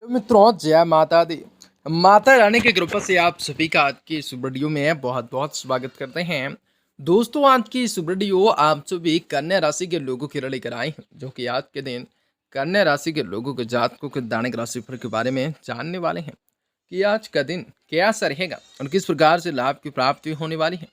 मित्रों, जय माता दी। माता रानी के कृपा से आप सभी का आज की इस वीडियो में बहुत बहुत स्वागत करते हैं। दोस्तों, आज की इस वीडियो आप सभी कन्या राशि के लोगों की लेकर आई हैं, जो कि आज के दिन कन्या राशि के लोगों के जातकों के दैनिक राशिफल के बारे में जानने वाले हैं कि आज का दिन कैसा रहेगा और किस प्रकार से लाभ की प्राप्ति होने वाली है।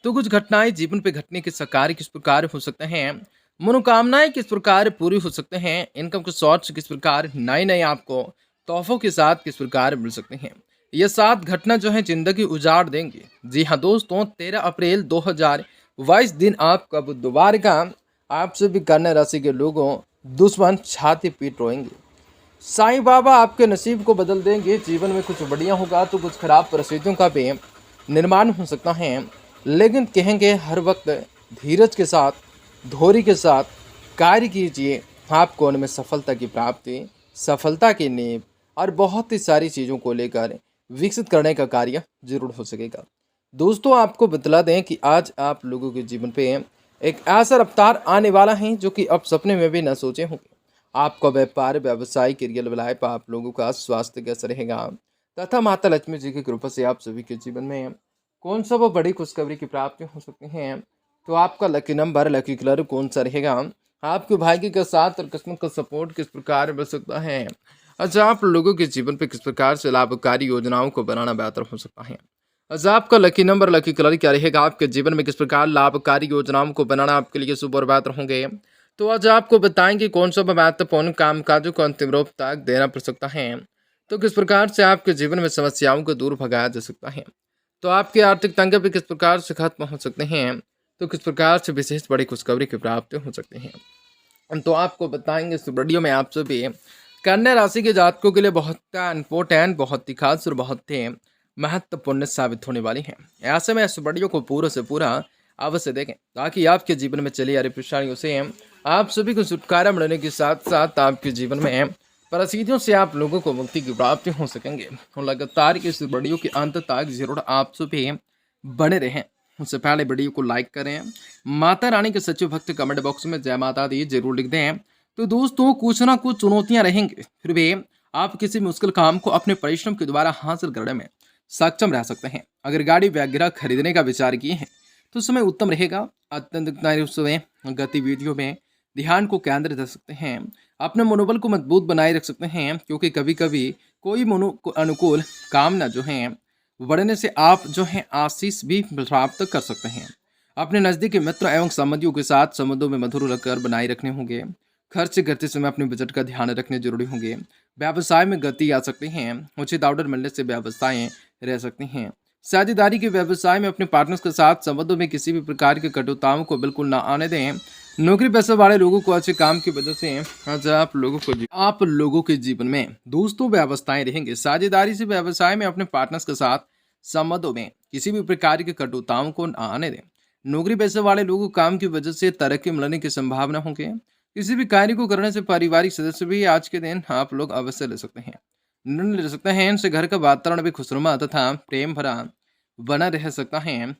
तो कुछ घटनाएं जीवन पे घटने के कार्य किस प्रकार हो सकते हैं, मनोकामनाएं किस प्रकार पूरी हो सकते हैं, इनकम के सोर्स किस प्रकार नए नए आपको तोहफों के साथ किस प्रकार मिल सकते हैं। ये 7 घटना जो है जिंदगी उजाड़ देंगे। जी हाँ दोस्तों, 13 अप्रैल 2022 दिन आपका बुधवार का आप सभी कन्या राशि के लोगों दुश्मन छाती पीट रोएंगे। साईं बाबा आपके नसीब को बदल देंगे। जीवन में कुछ बढ़िया होगा तो कुछ खराब परिस्थितियों का भी निर्माण हो सकता है, लेकिन कहेंगे हर वक्त धीरज के साथ, धैर्य के साथ कार्य कीजिए। आपको उनमें सफलता की प्राप्ति, सफलता की नींव और बहुत ही सारी चीज़ों को लेकर विकसित करने का कार्य जरूर हो सकेगा। दोस्तों, आपको बतला दें कि आज आप लोगों के जीवन पे एक ऐसा रफ्तार आने वाला है जो कि अब सपने में भी न सोचे होंगे। आपका व्यापार, व्यवसाय, करियर लाइफ, आप लोगों का स्वास्थ्य कैसा रहेगा तथा माता लक्ष्मी जी की कृपा से आप सभी के जीवन में कौन सा वो बड़ी खुशखबरी की प्राप्ति हो सकती है। तो आपका लकी नंबर, लकी कलर कौन सा रहेगा, आपके भाग्य के साथ और किस्मत का सपोर्ट किस प्रकार मिल सकता है। अच्छा, आप लोगों के जीवन पे किस प्रकार से लाभकारी योजनाओं को बनाना बेहतर हो सकता है। अच्छा, आपका लकी नंबर, लकी कलर क्या रहेगा, आपके जीवन में किस प्रकार लाभकारी योजनाओं को बनाना आपके लिए शुभ और बेहतर होंगे। तो आज आपको बताएंगे कौन सा महत्वपूर्ण कामकाजों को अंतिम रूप तक देना पड़ सकता है। तो किस प्रकार से आपके जीवन में समस्याओं को दूर भगाया जा सकता है। तो आपके आर्थिक तंगे भी किस प्रकार से खत्म हो सकते हैं। तो किस प्रकार से विशेष बड़ी खुशखबरी की प्राप्ति हो सकती है। तो आपको बताएंगे इस वीडियो में आप सभी कन्या राशि के जातकों के लिए बहुत इंपॉर्टेंट, बहुत ही खास और बहुत ही महत्वपूर्ण साबित होने वाली है। ऐसे में इस वीडियो को पूरा से पूरा अवश्य देखें ताकि आपके जीवन में चली आ रही परेशानियों से आप सभी को छुटकारा मिलने के साथ साथ आपके जीवन में परिस्थितियों से आप लोगों को मुक्ति की प्राप्ति हो सकेंगे। और लगातार इस वीडियो के अंत तक जरूर आप सभी बने रहें। उससे पहले वीडियो को लाइक करें, माता रानी के सच्चे भक्त कमेंट बॉक्स में जय माता दी जरूर लिख दें। तो दोस्तों, कुछ ना कुछ चुनौतियां रहेंगी, फिर भी आप किसी मुश्किल काम को अपने परिश्रम के द्वारा हासिल करने में सक्षम रह सकते हैं। अगर गाड़ी वगैरह खरीदने का विचार किए हैं तो समय उत्तम रहेगा। अत्यंत गतिविधियों में ध्यान को केंद्रित रख सकते हैं। अपने मनोबल को मजबूत बनाए रख सकते हैं, क्योंकि कभी कभी कोई अनुकूल कामना जो है बढ़ने से आप जो है आशीष भी प्राप्त कर सकते हैं। अपने नज़दीकी मित्र एवं संबंधियों के साथ संबंधों में मधुर रखकर बनाए रखने होंगे। खर्च करते समय अपने बजट का ध्यान रखने जरूरी होंगे। व्यवसाय में गति आ सकती है। उचित ऑर्डर मिलने से व्यवसायें रह सकती हैं। साझेदारी के व्यवसाय में अपने पार्टनर्स के साथ संबंधों में किसी भी प्रकार की कटुताओं को बिल्कुल ना आने दें। नौकरी पेशे वाले लोगों को अच्छे काम की वजह से आज आप लोगों के जीवन में दोस्तों व्यवस्थाएं रहेंगे। साझेदारी से व्यवसाय में अपने पार्टनर्स के साथ संबंधों में किसी भी प्रकार की कटुताओं को न आने दें। नौकरी पेशे वाले लोगों को काम की वजह से तरक्की मिलने की संभावना होगी। किसी भी कार्य को करने से पारिवारिक सदस्य भी आज के दिन आप लोग अवश्य ले सकते हैं, निर्णय ले सकते हैं। इनसे घर का वातावरण भी खुशनुमा तथा प्रेम भरा बना रह सकता है।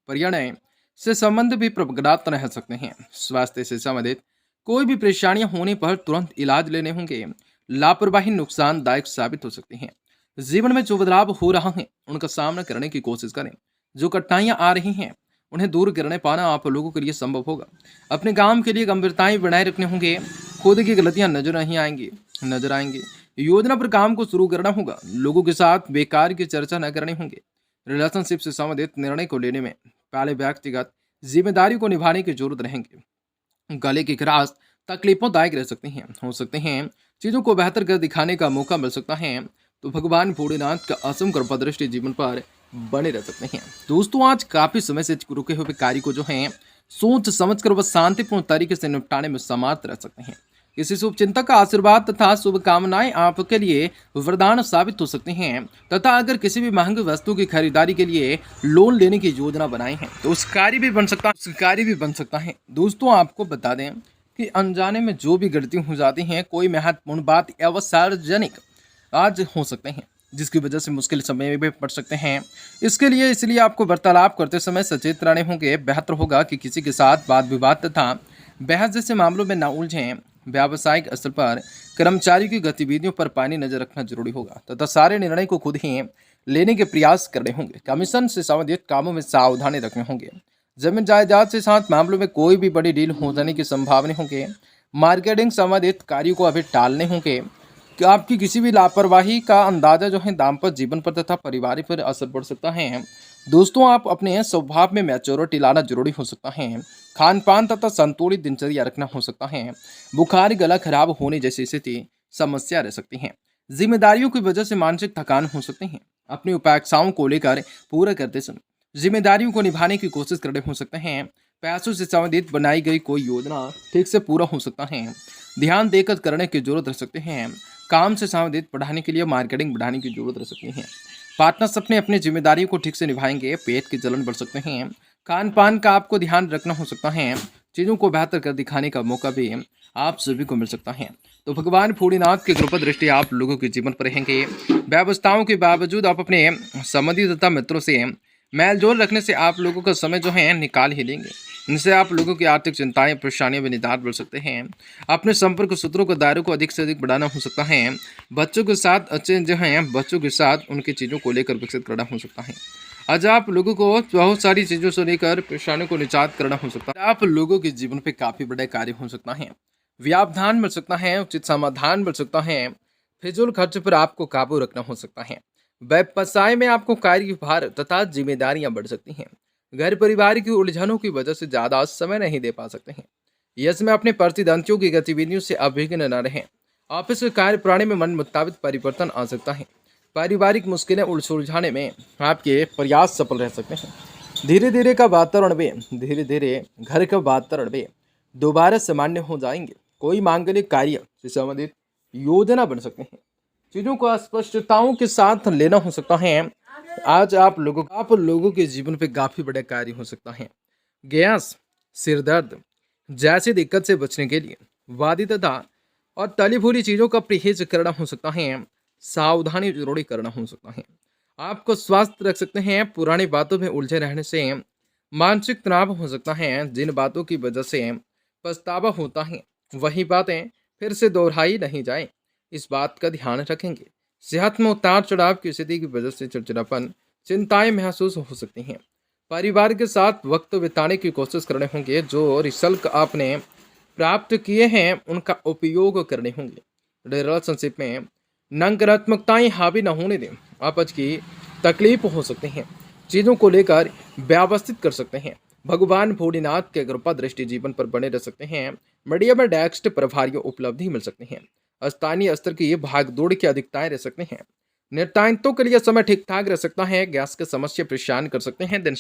पर्यावरण से संबंध भी प्रगड़ात रह सकते हैं। स्वास्थ्य से संबंधित कोई भी परेशानियां होने पर तुरंत इलाज लेने होंगे। लापरवाही नुकसानदायक साबित हो सकती है। जीवन में जो बदलाव हो रहा है उनका सामना करने की कोशिश करें। जो कठिनाइयां आ रही हैं उन्हें दूर करने पाना आप लोगों के लिए संभव होगा। अपने काम के लिए गंभीरताएं बनाए रखने होंगे। खुद की गलतियां नजर आएंगी। योजना पर काम को शुरू करना होगा। लोगों के साथ बेकार की चर्चा न करनी होंगे। रिलेशनशिप से संबंधित निर्णय को लेने में पहले व्यक्तिगत जिम्मेदारी को निभाने की जरूरत रहेंगे। गले की खराश तकलीफों दायक रह सकती हैं, हो सकते हैं। चीजों को बेहतर कर दिखाने का मौका मिल सकता है। तो भगवान भोलेनाथ का असम कृपा दृष्टि जीवन पर बने रह सकते हैं। दोस्तों, आज काफी समय से रुके हुए कार्य को जो है सोच समझकर वह शांतिपूर्ण तरीके से निपटाने में समर्थ रह सकते हैं। किसी शुभ चिंतक का आशीर्वाद तथा शुभकामनाएं आपके लिए वरदान साबित हो सकते हैं। तथा अगर किसी भी महंगी वस्तु की खरीदारी के लिए लोन लेने की योजना बनाई है तो उस कार्य भी बन सकता है। दोस्तों, आपको बता दें कि अनजाने में जो भी गलती हो जाती है, कोई महत्वपूर्ण बात एवं सार्वजनिक आज हो सकते हैं, जिसकी वजह से मुश्किल समय में भी पड़ सकते हैं। इसलिए आपको वार्तालाप करते समय सचेत रहने होंगे। बेहतर होगा कि किसी के साथ वाद विवाद तथा बहस जैसे मामलों में न उलझें। व्यावसायिक स्तर पर कर्मचारियों की गतिविधियों पर पानी नजर रखना जरूरी होगा तथा सारे निर्णय को खुद ही लेने के प्रयास करने होंगे। कमीशन से संबंधित कामों में सावधानी रखने होंगे। जमीन जायदाद से साथ मामलों में कोई भी बड़ी डील हो जाने की संभावना होंगे। मार्केटिंग संबंधित कार्यों को अभी टालने होंगे कि आपकी किसी भी लापरवाही का अंदाजा जो है दाम्पत्य जीवन पर तथा परिवार पर असर पड़ सकता है। दोस्तों, आप अपने स्वभाव में मैच्योरिटी लाना जरूरी हो सकता है। खान पान तथा संतुलित दिनचर्या रखना हो सकता है। बुखार, गला खराब होने जैसी स्थिति समस्या रह सकती है। जिम्मेदारियों की वजह से मानसिक थकान हो सकती है। अपनी उपेक्षाओं को लेकर पूरा करते समय जिम्मेदारियों को निभाने की कोशिश करने हो सकते हैं। पैसों से संबंधित बनाई गई कोई योजना ठीक से पूरा हो सकता है। ध्यान देकर करने की जरूरत रह सकते हैं। काम से संबंधित बढ़ाने के लिए मार्केटिंग बढ़ाने की जरूरत रह सकती है। पार्टनर्स अपनी जिम्मेदारियों को ठीक से निभाएंगे। पेट की जलन बढ़ सकते हैं। खान पान का आपको ध्यान रखना हो सकता है। चीज़ों को बेहतर कर दिखाने का मौका भी आप सभी को मिल सकता है। तो भगवान भोलेनाथ की कृपा दृष्टि आप लोगों के जीवन पर रहेंगे। व्यवस्थाओं के बावजूद आप अपने संबंधी तथा मित्रों से मेलजोल रखने से आप लोगों का समय जो है निकाल ही लेंगे। इनसे आप लोगों की आर्थिक चिंताएं, परेशानियां भी निदान बढ़ सकते हैं। अपने संपर्क सूत्रों के दायरे को अधिक से अधिक बढ़ाना हो सकता है। बच्चों के साथ अच्छे जो हैं बच्चों के साथ उनकी चीज़ों को लेकर विकसित करना हो सकता है। आज आप लोगों को बहुत सारी चीज़ों से लेकर परेशानियों को निजात करना हो सकता है। आप लोगों के जीवन पे काफ़ी बड़े कार्य हो सकता है। व्यावधान मिल सकता है। उचित समाधान मिल सकता है। फिजूल खर्च पर आपको काबू रखना हो सकता है। व्यवसाय में आपको कार्यभार तथा जिम्मेदारियां बढ़ सकती हैं। घर परिवार की उलझनों की वजह से ज्यादा समय नहीं दे पा सकते हैं। यस में अपने प्रतिद्वंदियों की गतिविधियों से अभिज्ञ न रहें। ऑफिस के कार्य प्रणाली में मन मुताबिक परिवर्तन आ सकता है। पारिवारिक मुश्किलें सुलझाने में आपके प्रयास सफल रह सकते हैं। धीरे धीरे घर का वातावरण में दोबारा सामान्य हो जाएंगे। कोई मांगलिक कार्य से संबंधित योजना बन सकते हैं। चीज़ों को स्पष्टताओं के साथ लेना हो सकता है। आज आप लोगों के जीवन पे काफ़ी बड़े कार्य हो सकता है। गैस, सिर दर्द जैसी दिक्कत से बचने के लिए वादी तथा और तली फूली चीज़ों का परहेज करना हो सकता है। सावधानी जरूरी करना हो सकता है। आपको स्वस्थ रख सकते हैं। पुरानी बातों में उलझे रहने से मानसिक तनाव हो सकता है। जिन बातों की वजह से पछतावा होता है वही बातें फिर से दोहराई नहीं जाए, इस बात का ध्यान रखेंगे। सेहत में उतार चढ़ाव की स्थिति की वजह से चिड़चिड़ापन, चिंताएं महसूस हो सकती हैं। परिवार के साथ वक्त बिताने की कोशिश करने होंगे। जो रिजल्ट आपने प्राप्त किए हैं उनका उपयोग करने होंगे। रिलेशनशिप में नकारात्मकताएं हावी न होने दें। आपस की तकलीफ हो सकती हैं। चीज़ों को लेकर व्यवस्थित कर सकते हैं। भगवान भोलेनाथ के कृपा दृष्टि जीवन पर बने रह सकते हैं। मीडिया में डेस्क प्रभारियों उपलब्धि मिल सकती हैं। स्थानीय स्तर की भागदौड़ की अधिकताएं रह सकते हैं। निर्धारितों के लिए समय ठीक ठाक रह सकता है। गैस की समस्या परेशान कर सकते हैं। दिन